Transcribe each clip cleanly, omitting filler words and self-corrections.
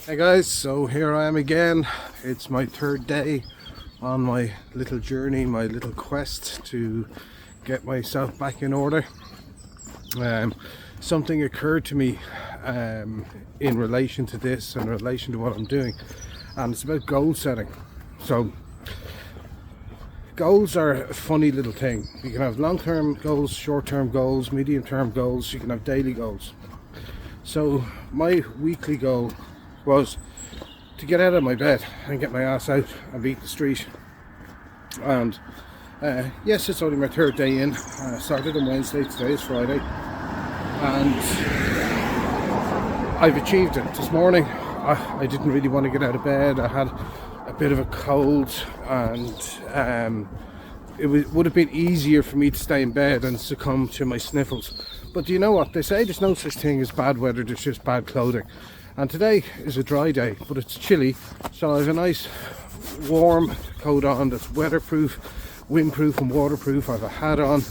Hey guys, so here I am again. It's my third day on my little journey, my little quest to get myself back in order. Something occurred to me in relation to this, in relation to what I'm doing, and it's about goal setting. So goals are a funny little thing. You can have long-term goals, short-term goals, medium-term goals, you can have daily goals. So my weekly goal was to get out of my bed and get my ass out and beat the street. And yes, it's only my third day in. I started on Wednesday, today is Friday, and I've achieved it. This morning I didn't really want to get out of bed. I had a bit of a cold, and it would have been easier for me to stay in bed and succumb to my sniffles. But do you know what they say? There's no such thing as bad weather, there's just bad clothing. And today is a dry day, but it's chilly, so I have a nice warm coat on that's weatherproof, windproof and waterproof. I have a hat on.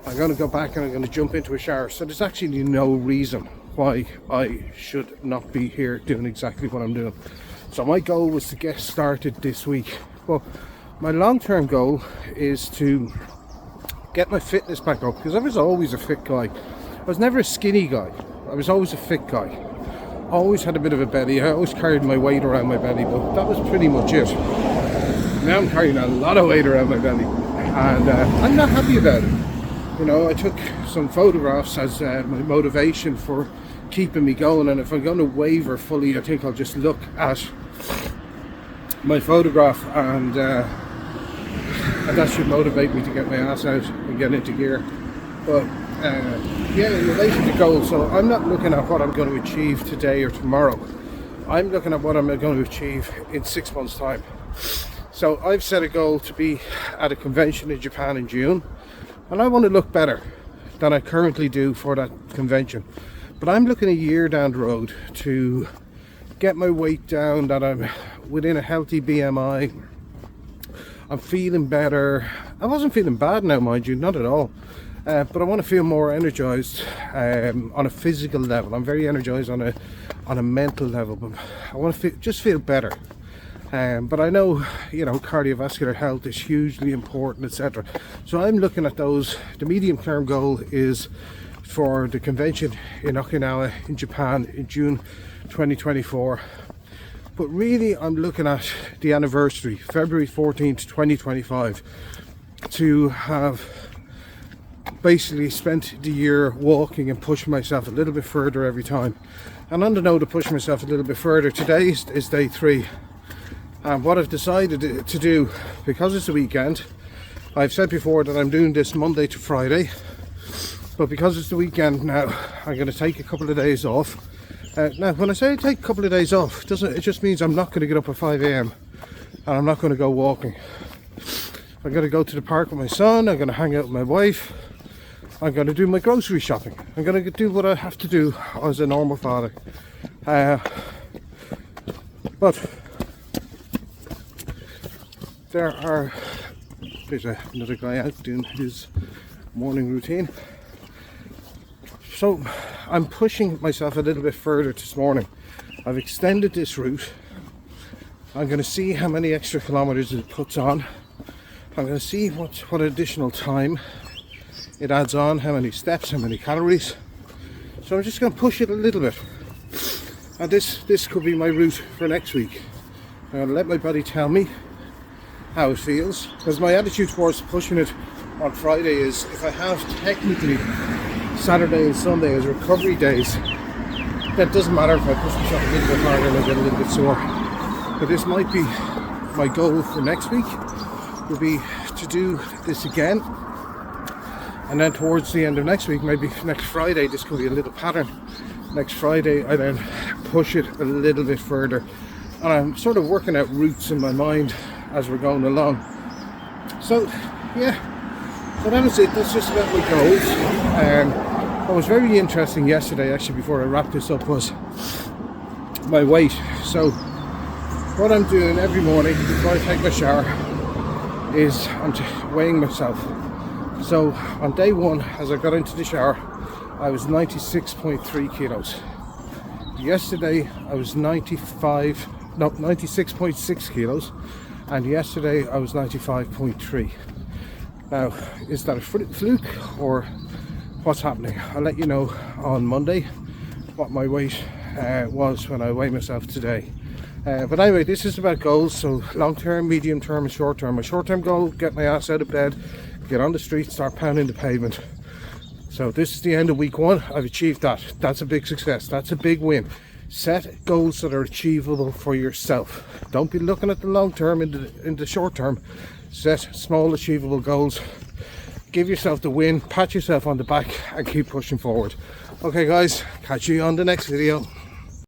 I'm going to go back and I'm going to jump into a shower. So there's actually no reason why I should not be here doing exactly what I'm doing. So my goal was to get started this week. Well, my long-term goal is to get my fitness back up, because I was always a fit guy. I was never a skinny guy. I was always a fit guy. Always had a bit of a belly. I always carried my weight around my belly, but that was pretty much it. Now I'm carrying a lot of weight around my belly, and I'm not happy about it. You know, I took some photographs as my motivation for keeping me going, and if I'm going to waver fully, I think I'll just look at my photograph, and that should motivate me to get my ass out and get into gear. But yeah, in relation to goals, so I'm not looking at what I'm going to achieve today or tomorrow. I'm looking at what I'm going to achieve in 6 months' time. So I've set a goal to be at a convention in Japan in June, and I want to look better than I currently do for that convention. But I'm looking a year down the road to get my weight down, that I'm within a healthy BMI. I'm feeling better. I wasn't feeling bad now, mind you, not at all. But I want to feel more energized on a physical level. I'm very energized on a mental level, but I want to just feel better. But I know, you know, cardiovascular health is hugely important, etc. So I'm looking at those. The medium-term goal is for the convention in Okinawa in Japan in June 2024. But really, I'm looking at the anniversary, February 14th, 2025, to have basically spent the year walking and pushing myself a little bit further every time. And on the note of pushing myself a little bit further, today is day 3. And what I've decided to do, because it's a weekend, I've said before that I'm doing this Monday to Friday, but because it's the weekend now, I'm going to take a couple of days off. Now, when I say I take a couple of days off, it just means I'm not going to get up at 5 a.m. and I'm not going to go walking. I'm going to go to the park with my son, I'm going to hang out with my wife, I'm going to do my grocery shopping. I'm going to do what I have to do as a normal father. But there's another guy out doing his morning routine. So I'm pushing myself a little bit further this morning. I've extended this route. I'm going to see how many extra kilometers it puts on. I'm going to see what additional time it adds on, how many steps, how many calories. So I'm just going to push it a little bit. And this could be my route for next week. I'm going to let my body tell me how it feels, because my attitude towards pushing it on Friday is, if I have technically Saturday and Sunday as recovery days, that doesn't matter if I push myself a little bit harder and I get a little bit sore. But this might be my goal for next week, will be to do this again. And then towards the end of next week, maybe next Friday, this could be a little pattern. Next Friday, I then push it a little bit further. And I'm sort of working out routes in my mind as we're going along. So, yeah. So that was it. That's just about my goals. What was very interesting yesterday, actually, before I wrap this up, was my weight. So, what I'm doing every morning before I take my shower is I'm weighing myself. So on day 1, as I got into the shower, I was 96.3 kilos. yesterday I was 96.6 kilos, and yesterday I was 95.3. Now, is that a fluke or what's happening? I'll let you know on Monday what my weight was when I weigh myself today. But anyway, this is about goals, so long term, medium term and short term. My short term goal, get my ass out of bed, get on the street, start pounding the pavement. So this is the end of week 1. I've achieved that. That's a big success. That's a big win. Set goals that are achievable for yourself. Don't be looking at the long term, in the short term. Set small achievable goals. Give yourself the win, pat yourself on the back and keep pushing forward. Okay guys, catch you on the next video.